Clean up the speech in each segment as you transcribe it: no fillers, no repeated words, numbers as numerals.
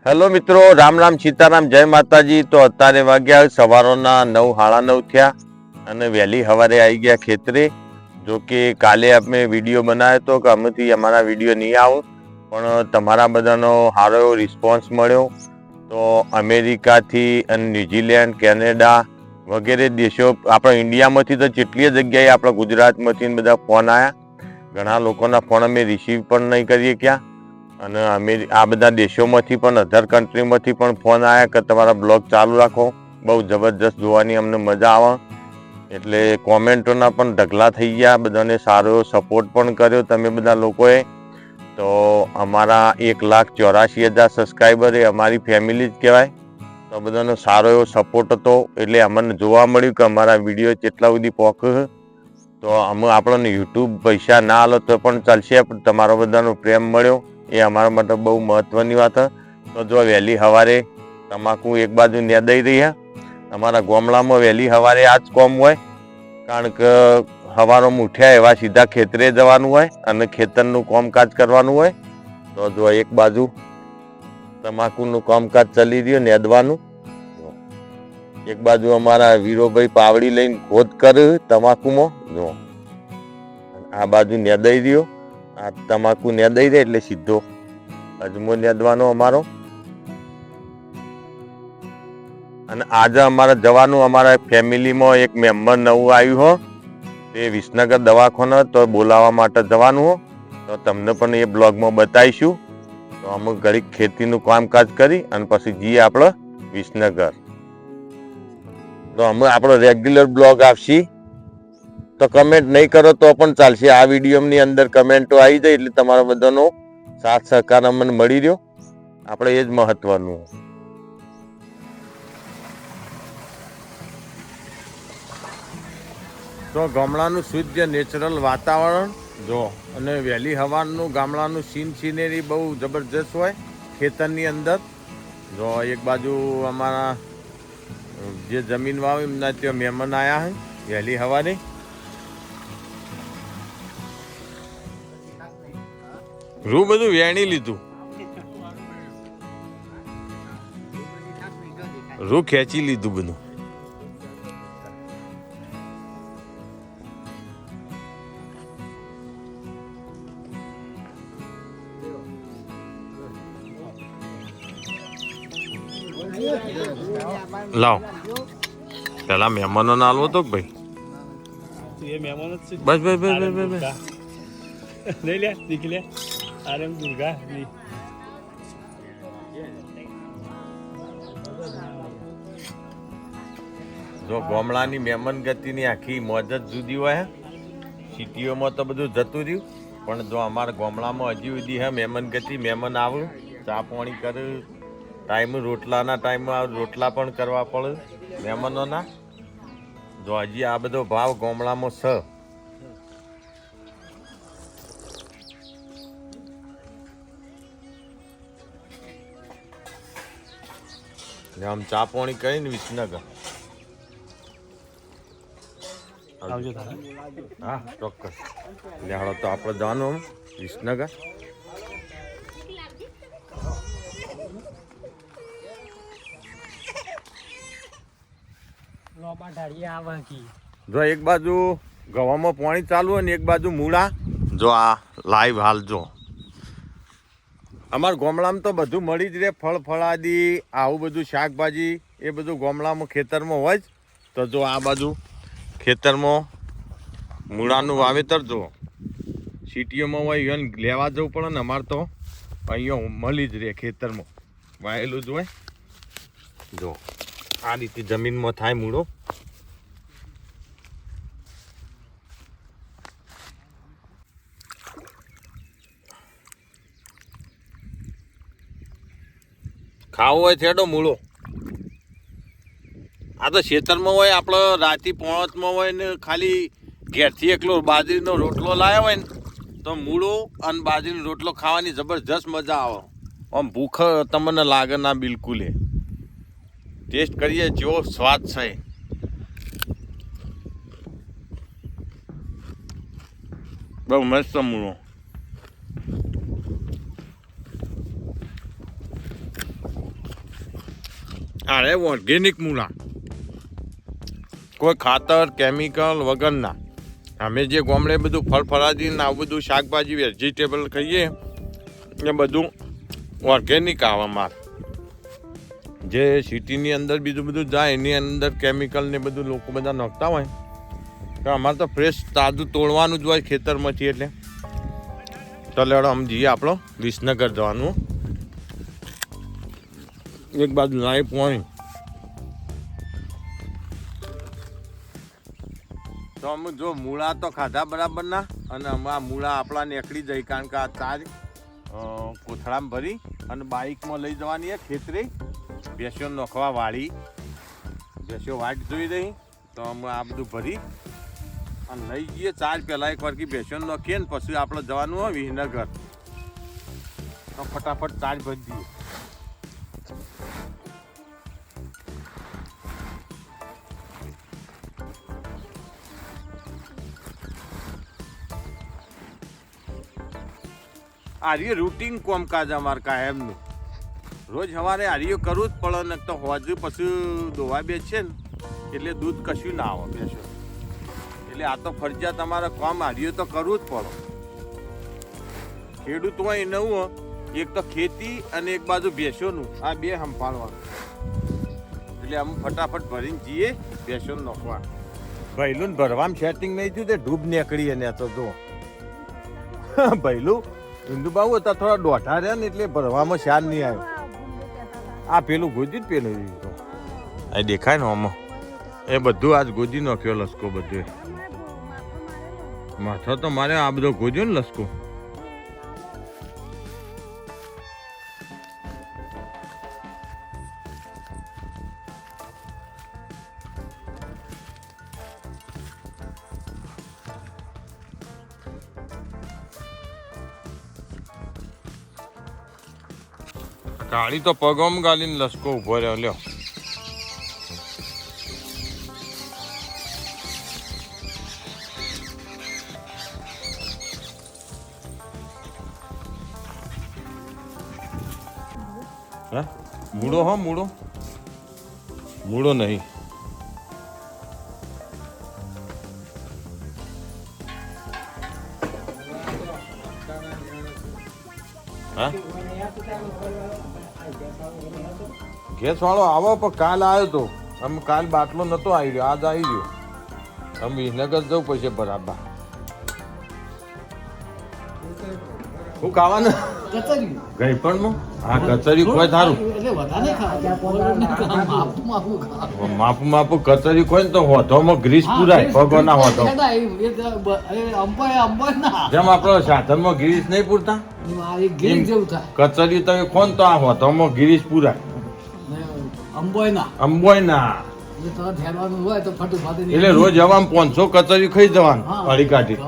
Hello મિત્રો, રામ રામ સીતારામ, જય માતાજી। તો અત્યારે વાગ્યા સવારના 9:30 થયા અને વહેલી સવારે આવી ગયા ખેતરે। જો કે કાલે આપણે વિડીયો બનાવ્યો હતો કે અમેથી અમારા વિડીયો નહીં આવું, પણ તમારા બધાનો સારો એવો રિસ્પોન્સ મળ્યો। તો અમેરિકાથી અને ન્યુઝીલેન્ડ, કેનેડા વગેરે દેશો, આપણા ઇન્ડિયામાંથી તો જેટલી જગ્યાએ આપણા ગુજરાતમાંથી બધા ફોન આવ્યા। ઘણા લોકોના ફોન અમે રિસીવ પણ નહીં કરી શક્યા અને આ બધા દેશોમાંથી પણ, અધર કન્ટ્રીમાંથી પણ ફોન આવ્યા કે તમારા બ્લોગ ચાલુ રાખો, બહુ જબરજસ્ત જોવાની અમને મજા આવે। એટલે કોમેન્ટોના પણ ઢગલા થઈ ગયા, બધાને સારો એવો સપોર્ટ પણ કર્યો તમે બધા લોકોએ। તો અમારા 1,84,000 સબસ્ક્રાઈબર એ અમારી ફેમિલી જ કહેવાય। તો બધાનો સારો એવો સપોર્ટ હતો, એટલે અમને જોવા મળ્યું કે અમારા વિડીયો કેટલા સુધી પહોંચે। તો આપણને યુટ્યુબ પૈસા ના આલો તો પણ ચાલશે, પણ તમારો બધાનો પ્રેમ મળ્યો એ અમારા માટે બહુ મહત્વની વાત છે। તો જો વહેલી સવારે તમાકુ એક બાજુ નેદાઈ રહી છે। અમારા ગામડામાં વહેલી સવારે આ જ કોમ હોય, કારણ કે સવારમાં ઉઠ્યા એવા સીધા ખેતરે જવાનું હોય અને ખેતરનું કામકાજ કરવાનું હોય। તો જો એક બાજુ તમાકુનું કામકાજ ચાલી રહ્યું, નેદવાનું। એક બાજુ અમારા વીરોભાઈ પાવડી લઈને ખોદ કરે તમાકુમાં, જો આ બાજુ નેદાઈ રહ્યો। આ તમાકુ નેદાઈ રહે એટલે સીધો અજમો નેદવાનો અમારો। અને આજે અમારે જવાનું, અમારા ફેમિલીમાં એક મેમ્બર નવું આવ્યું હો, તે વિસનગર દવાખાને, તો બોલાવવા માટે જવાનું હો। તો તમને પણ એ બ્લોગમાં બતાવીશું। તો અમુક ઘડીક ખેતીનું કામકાજ કરી અને પછી જઈએ આપણે વિસનગર। તો અમે આપણો રેગ્યુલર બ્લોગ આવશે। તો કમેન્ટ નહીં કરો તો પણ ચાલશે, આ વિડીયોની અંદર કમેન્ટો આવી જાય એટલે તમારા બધાનો સાથ સહકાર અમને મળી રહ્યો, આપણે એ જ મહત્વનું। તો ગામડાનું શુદ્ધ નેચરલ વાતાવરણ જો, અને વહેલી સવારનું ગામડાનું સિનેરી બહુ જબરજસ્ત હોય ખેતરની અંદર। જો એક બાજુ અમારા જે જમીન વાવી એમના ત્યાં મહેમાન આવ્યા છે વહેલી સવારે। રૂ બધું વેણી લીધું, રૂ ખેંચી લીધું બધું। લાવ પેલા મહેમાનો ના આલવો તો ભાઈ, બસ બસ બસ બસ બસ લઈ લે દીખ લે આરએમ દુર્ગા જો ગામડાની મહેમાન ગતિની આખી મોજ જ જુદી હોય। સિટીઓમાં તો બધું જતું રહ્યું, પણ જો અમારા ગામડામાં હજી સુધી હે મહેમાન ગતિ। મહેમાન આવું, ચા પાણી કરે, ટાઈમ રોટલાના ટાઈમમાં રોટલા પણ કરવા પડે મહેમાનોના। જો હજી આ બધો ભાવ ગામડામાં છે। આમ ચા પાણી કરીને વિસનગર હા ચોક્કસ લેહાડો। તો આપણે જવાનું વિસનગર। જો એક બાજુ ગવામાં પાણી ચાલુ હોય ને એક બાજુ મૂળા। જો આ લાઈવ હાલ જો અમારા ગામડામાં તો બધું મળી જ રહે, ફળ ફળાદી આવું બધું શાકભાજી એ બધું ગામડામાં ખેતરમાં હોય જ। તો જો આ બાજુ ખેતરમાં મૂળાનું વાવેતર જો, સિટીઓમાં હોય એને લેવા જવું પડે ને, અમારે તો અહીંયા મળી જ રહે, ખેતરમાં વાયેલું જ હોય। જો આ રીતે જમીનમાં થાય મૂળો। ખાવો હોય થેડો મૂળો, આ તો ખેતરમાં હોય, આપણે રાતે પોણતમાં હોય ને ખાલી ઘેરથી એકલો બાજરીનો રોટલો લાવ્યો હોય ને તો મૂળો અને બાજરીનો રોટલો ખાવાની જબરજસ્ત મજા આવે। આમ ભૂખ તમને લાગે ના બિલકુલ। ટેસ્ટ કરીએ જેવો સ્વાદ છે। બહુ મસ્ત મૂળો। અરે ઓર્ગેનિક મૂળા, કોઈ ખાતર કેમિકલ વગરના. અમે જે ગામડે બધું ફળફળાદી ને આવું બધું શાકભાજી વેજીટેબલ ખાઈએ એ બધું ઓર્ગેનિક આવે માર. જે સિટીની અંદર બીજું બધું જાય એની અંદર કેમિકલ ને બધું લોકો બધા નાખતા હોય, તો અમારે તો ફ્રેશ તાજું તોડવાનું જ હોય ખેતરમાંથી. એટલે તો લેડો આમ જઈએ આપણો વિસનગર જવાનું. એક બાજુ લાઈ પોણી તો અમે જો મૂળા તો ખાધા બરાબર ના, અને અમે આ મૂળા આપણા નીકળી જાય, કારણ કે આ ચાર કોથળામાં ભરી અને બાઇકમાં લઈ જવાની ખેતરે ભેંસો નોખવા વાળી. ભેંસો વાટ જોઈ રહી તો અમે આ બધું ભરી અને લઈ જઈએ. ચાર પહેલાં એક વાર ભેંસો નોખીએ ને પછી આપણે જવાનું હોય વિસનગર, તો ફટાફટ ચાર ભરી દઈએ. આર્ય રૂટીન કોમકાજ અમારે કાયમનું. રોજ સવારે આર્યો કરવું જ પડે, ને તો હોજુ પછી દોવા બેસે ને એટલે દૂધ કશું ના આવે બેસો. એટલે આ તો ફરજિયાત તમારે કામ આર્યો તો કરવું જ પડે. ખેડૂત હોય એને હું એક તો ખેતી અને એક બાજુ ભેંસોનું આ બે સંભાળવાનું. એટલે અમે ફટાફટ ભરીને જઈએ ભેંસો નોખવા. ભૈલું ભરવામાં સેટિંગ નહીં થયું તે ડૂબ નીકળી એને તો જો ભૈલું હિન્દુબાબુ હતા થોડા દોઢા રહ્યા ને એટલે ભરવામાં શાન નહીં આવ્યો. આ પેલું ગોજી જ પેલું આ દેખાય ને આમાં એ બધું આજ ગોજી નાખ્યો લસકો. બધું માથો તો મારે આ બધો ગોજ્યો ને લસકો. કાળી તો પગમ ગાલીને લસકો ઉભો રહ્યો. લ્યો હા મૂળો, હો મૂળો, મૂળો નહીં. હા ગેસ વાળો આવો પણ કાલ આવ્યો તો. અમે કાલ બાટલો નતો આવી રહ્યો, આજ આવી રહ્યો. અમે વિસનગર જવું પડશે બરાબર. શું ખાવાનું? ગઈ પણ હા કચરી કોઈ સારું માપું માપું કચરી કોઈ ને તો હોથોમાં ગ્રીસ પુરાય પગો ના હોતો. જેમ આપડે સાધનમાં ગ્રીસ નહીં પૂરતા કચરી તમે કોણ તો આ હોથોમાં ગ્રીસ પુરાય. અંબોય ના એટલે રોજ હવામાં 500 કચરી ખાઈ જવાનું અડી કાઢી.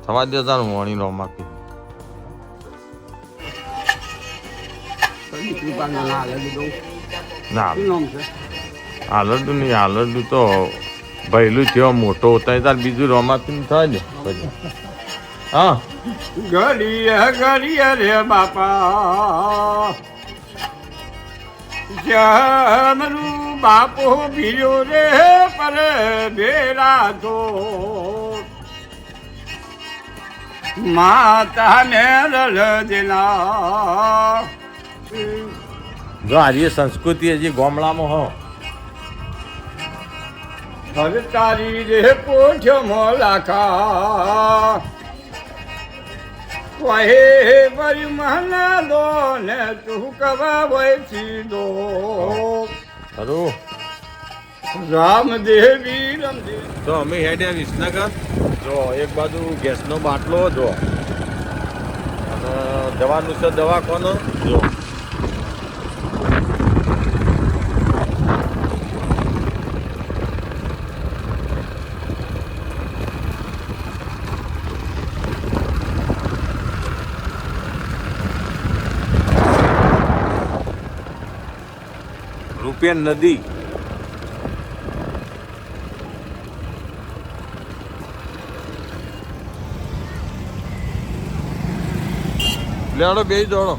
થવા દે તારું મોણી નો માપી. ના આલરડું નહીં, આલરડું તો ભૈલું થયો મોટો હોતા તાર બીજું રોમાપી થાય ને પછી. હા ઘડીએ ઘડીએ રે બાપા જમરું બાપો ભીરો રે પર ભેરા તો માતા ને રળદેના. જો આર્ય સંસ્કૃતિ હજી ગામડામાં હો. હવે તારી રે પોઠ્યો લાખા વહે બરી મહના દો ને તું કવા વૈસી દો. ખરું રામદેવી રમદેવ. તો અમે હેડ્યા વિસનગર. જો એક બાજુ ગેસનો બાટલો જો અને જવાનું છે દવાખાનો. જો રૂપિયા નદી લેડો બે દોડો.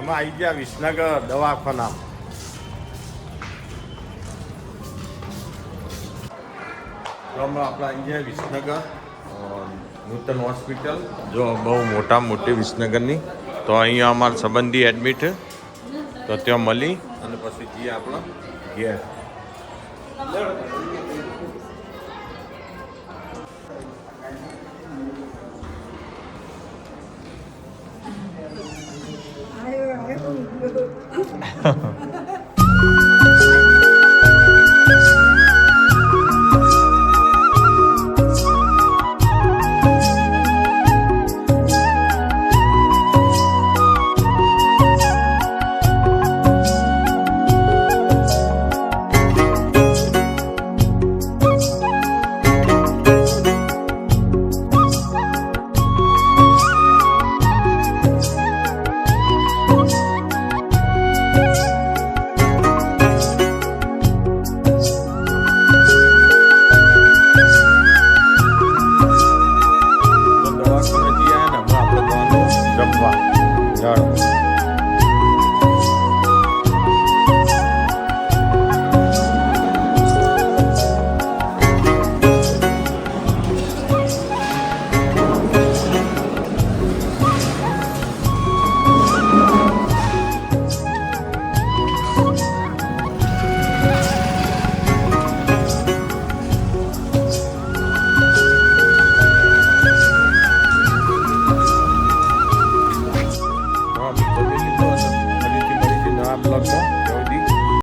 અમે આવી ગયા વિસનગર દવાખાના. તો અમે આપણે આવી ગયા વિસનગર નૂતન હોસ્પિટલ, જો બહુ મોટી વિસનગરની. તો અહીંયા અમારા સંબંધી એડમિટ, તો ત્યાં મળી અને પછી જઈએ આપણે ઘેર.